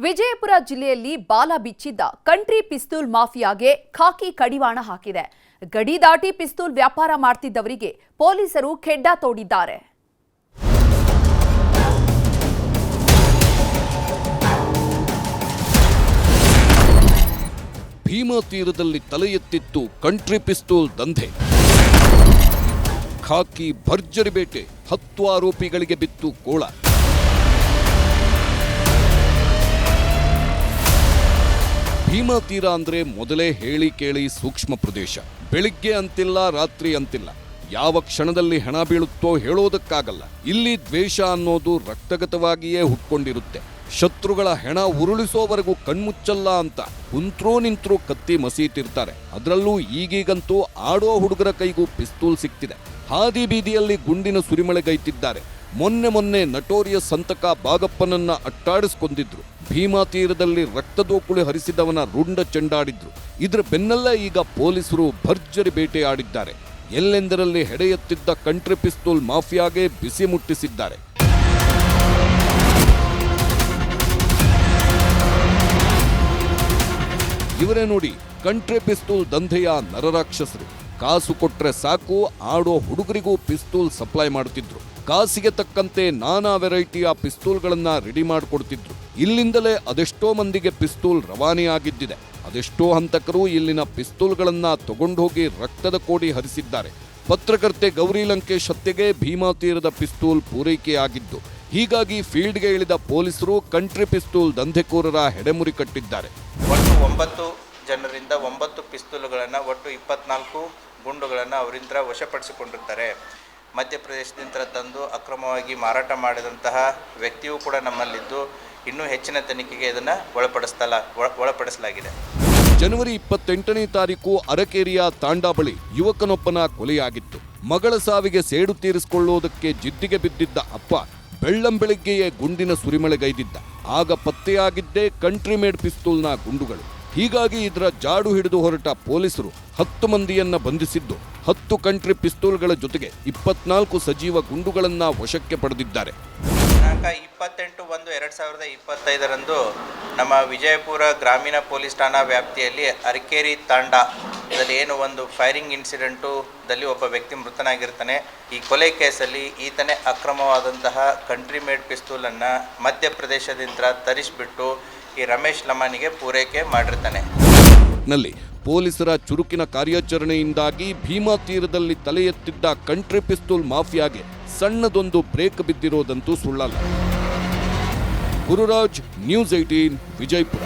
ವಿಜಯಪುರ ಜಿಲ್ಲೆಯಲ್ಲಿ ಬಾಲ ಬಿಚ್ಚಿದ್ದ ಕಂಟ್ರಿ ಪಿಸ್ತೂಲ್ ಮಾಫಿಯಾಗೆ ಖಾಕಿ ಕಡಿವಾಣ ಹಾಕಿದೆ. ಗಡಿ ದಾಟಿ ಪಿಸ್ತೂಲ್ ವ್ಯಾಪಾರ ಮಾಡ್ತಿದ್ದವರಿಗೆ ಪೊಲೀಸರು ಖೆಡ್ಡ ತೋಡಿದ್ದಾರೆ. ಭೀಮಾ ತೀರದಲ್ಲಿ ತಲೆ ಎತ್ತಿತ್ತು ಕಂಟ್ರಿ ಪಿಸ್ತೂಲ್ ದಂಧೆ. ಖಾಕಿ ಭರ್ಜರಿ ಬೇಟೆ, 10 ಆರೋಪಿಗಳಿಗೆ ಬಿತ್ತು ಗೋಳ. ಭೀಮಾ ತೀರ ಅಂದ್ರೆ ಮೊದಲೇ ಹೇಳಿ ಕೇಳಿ ಸೂಕ್ಷ್ಮ ಪ್ರದೇಶ. ಬೆಳಿಗ್ಗೆ ಅಂತಿಲ್ಲ, ರಾತ್ರಿ ಅಂತಿಲ್ಲ, ಯಾವ ಕ್ಷಣದಲ್ಲಿ ಹೆಣ ಬೀಳುತ್ತೋ ಹೇಳೋದಕ್ಕಾಗಲ್ಲ. ಇಲ್ಲಿ ದ್ವೇಷ ಅನ್ನೋದು ರಕ್ತಗತವಾಗಿಯೇ ಹುಟ್ಕೊಂಡಿರುತ್ತೆ. ಶತ್ರುಗಳ ಹೆಣ ಉರುಳಿಸೋವರೆಗೂ ಕಣ್ಮುಚ್ಚಲ್ಲ ಅಂತ ಕುಂತ್ರೂ ನಿಂತ್ರೂ ಕತ್ತಿ ಮಸೀತಿರ್ತಾರೆ. ಅದರಲ್ಲೂ ಈಗೀಗಂತೂ ಆಡೋ ಹುಡುಗರ ಕೈಗೂ ಪಿಸ್ತೂಲ್ ಸಿಕ್ತಿದೆ. ಹಾದಿ ಬೀದಿಯಲ್ಲಿ ಗುಂಡಿನ ಸುರಿಮಳೆಗೈತಿದ್ದಾರೆ. ಮೊನ್ನೆ ನಟೋರಿಯಸ್ ಸಂತಕ ಬಾಗಪ್ಪನನ್ನ ಅಟ್ಟಾಡಿಸ್ಕೊಂಡಿದ್ರು. ಭೀಮಾ ತೀರದಲ್ಲಿ ರಕ್ತದೋಕುಳಿ ಹರಿಸಿದವನ ರುಂಡ ಚೆಂಡಾಡಿದ್ರು. ಇದರ ಬೆನ್ನಲ್ಲೇ ಈಗ ಪೊಲೀಸರು ಭರ್ಜರಿ ಬೇಟೆಯಾಡಿದ್ದಾರೆ. ಎಲ್ಲೆಂದರಲ್ಲಿ ಹೆಡೆಯೆತ್ತಿದ್ದ ಕಂಟ್ರಿ ಪಿಸ್ತೂಲ್ ಮಾಫಿಯಾಗೆ ಬಿಸಿ ಮುಟ್ಟಿಸಿದ್ದಾರೆ. ಇವರೇ ನೋಡಿ ಕಂಟ್ರಿ ಪಿಸ್ತೂಲ್ ದಂಧೆಯ ನರರಾಕ್ಷಸರು. ಕಾಸು ಕೊಟ್ರೆ ಸಾಕು, ಆಡೋ ಹುಡುಗರಿಗೂ ಪಿಸ್ತೂಲ್ ಸಪ್ಲೈ ಮಾಡುತ್ತಿದ್ರು. ಕಾಸಿಗೆ ತಕ್ಕಂತೆ ನಾನಾ ವೆರೈಟಿಯ ಪಿಸ್ತೂಲ್ಗಳನ್ನ ರೆಡಿ ಮಾಡಿಕೊಡ್ತಿದ್ರು. ಇಲ್ಲಿಂದಲೇ ಅದೆಷ್ಟೋ ಮಂದಿಗೆ ಪಿಸ್ತೂಲ್ ರವಾನೆಯಾಗಿದ್ದಿದೆ. ಅದೆಷ್ಟೋ ಹಂತಕರು ಇಲ್ಲಿನ ಪಿಸ್ತೂಲ್ಗಳನ್ನ ತಗೊಂಡೋಗಿ ರಕ್ತದ ಕೋಡಿ ಹರಿಸಿದ್ದಾರೆ. ಪತ್ರಕರ್ತೆ ಗೌರಿ ಲಂಕೇಶ್ ಹತ್ಯೆಗೆ ಭೀಮಾ ತೀರದ ಪಿಸ್ತೂಲ್ ಪೂರೈಕೆಯಾಗಿದ್ದು, ಹೀಗಾಗಿ ಫೀಲ್ಡ್ಗೆ ಇಳಿದ ಪೊಲೀಸರು ಕಂಟ್ರಿ ಪಿಸ್ತೂಲ್ ದಂಧೆಕೋರರ ಹೆಡೆಮುರಿ ಕಟ್ಟಿದ್ದಾರೆ. ಒಟ್ಟು 9 ಜನರಿಂದ 9 ಪಿಸ್ತೂಲ್ಗಳನ್ನು, ಒಟ್ಟು 24 ಗುಂಡುಗಳನ್ನು ಅವರಿಂದ ವಶಪಡಿಸಿಕೊಂಡಿರ್ತಾರೆ. ಮಧ್ಯಪ್ರದೇಶದಿಂದ ತಂದು ಅಕ್ರಮವಾಗಿ ಮಾರಾಟ ಮಾಡಿದಂತಹ ವ್ಯಕ್ತಿಯೂ ಕೂಡ ನಮ್ಮಲ್ಲಿದ್ದು ಇನ್ನೂ ಹೆಚ್ಚಿನ ತನಿಖೆಗೆ ಇದನ್ನು ಒಳಪಡಿಸಲಾಗಿದೆ. ಜನವರಿ 28ನೇ ತಾರೀಕು ಅರಕೇರಿಯ ತಾಂಡಾ ಬಳಿ ಯುವಕನೊಬ್ಬನ ಕೊಲೆಯಾಗಿತ್ತು. ಮಗಳ ಸಾವಿಗೆ ಸೇಡು ತೀರಿಸಿಕೊಳ್ಳುವುದಕ್ಕೆ ಜಿದ್ದಿಗೆ ಬಿದ್ದಿದ್ದ ಅಪ್ಪ ಬೆಳ್ಳಂಬೆಳಿಗ್ಗೆಯೇ ಗುಂಡಿನ ಸುರಿಮಳೆಗೈದಿದ್ದ. ಆಗ ಪತ್ತೆಯಾಗಿದ್ದೇ ಕಂಟ್ರಿ ಮೇಡ್ ಪಿಸ್ತೂಲ್ನ ಗುಂಡುಗಳು. ಹೀಗಾಗಿ ಇದರ ಜಾಡು ಹಿಡಿದು ಹೊರಟ ಪೊಲೀಸರು 10 ಮಂದಿಯನ್ನ ಬಂಧಿಸಿದ್ದು, 10 ಕಂಟ್ರಿ ಪಿಸ್ತೂಲ್ಗಳ ಜೊತೆಗೆ 24 ಸಜೀವ ಗುಂಡುಗಳನ್ನ ವಶಕ್ಕೆ ಪಡೆದಿದ್ದಾರೆ. 28/1/2025 ನಮ್ಮ ವಿಜಯಪುರ ಗ್ರಾಮೀಣ ಪೊಲೀಸ್ ಠಾಣಾ ವ್ಯಾಪ್ತಿಯಲ್ಲಿ ಅರಕೇರಿ ತಾಂಡಾ ಇದರಲ್ಲಿ ಏನು ಒಂದು ಫೈರಿಂಗ್ ಇನ್ಸಿಡೆಂಟುದಲ್ಲಿ ಒಬ್ಬ ವ್ಯಕ್ತಿ ಮೃತನಾಗಿರ್ತಾನೆ. ಈ ಕೊಲೆ ಕೇಸಲ್ಲಿ ಈತನೇ ಅಕ್ರಮವಾದಂತಹ ಕಂಟ್ರಿ ಮೇಡ್ ಪಿಸ್ತೂಲನ್ನು ಮಧ್ಯಪ್ರದೇಶದಿಂದ ತರಿಸಿಬಿಟ್ಟು ಈ ರಮೇಶ್ ಲಮಾನಿಗೆ ಪೂರೈಕೆ ಮಾಡಿರ್ತಾನೆ. ನಲ್ಲಿ ಪೊಲೀಸರ ಚುರುಕಿನ ಕಾರ್ಯಾಚರಣೆಯಿಂದಾಗಿ ಭೀಮಾ ತೀರದಲ್ಲಿ ತಲೆ ಎತ್ತಿದ್ದ ಕಂಟ್ರಿ ಪಿಸ್ತೂಲ್ ಮಾಫಿಯಾಗೆ ಸಣ್ಣದೊಂದು ಬ್ರೇಕ್ ಬಿದ್ದಿರೋದಂತೂ ಸುಳ್ಳಲ್ಲ. ಗುರುರಾಜ್, ನ್ಯೂಸ್ 18, ವಿಜಯಪುರ.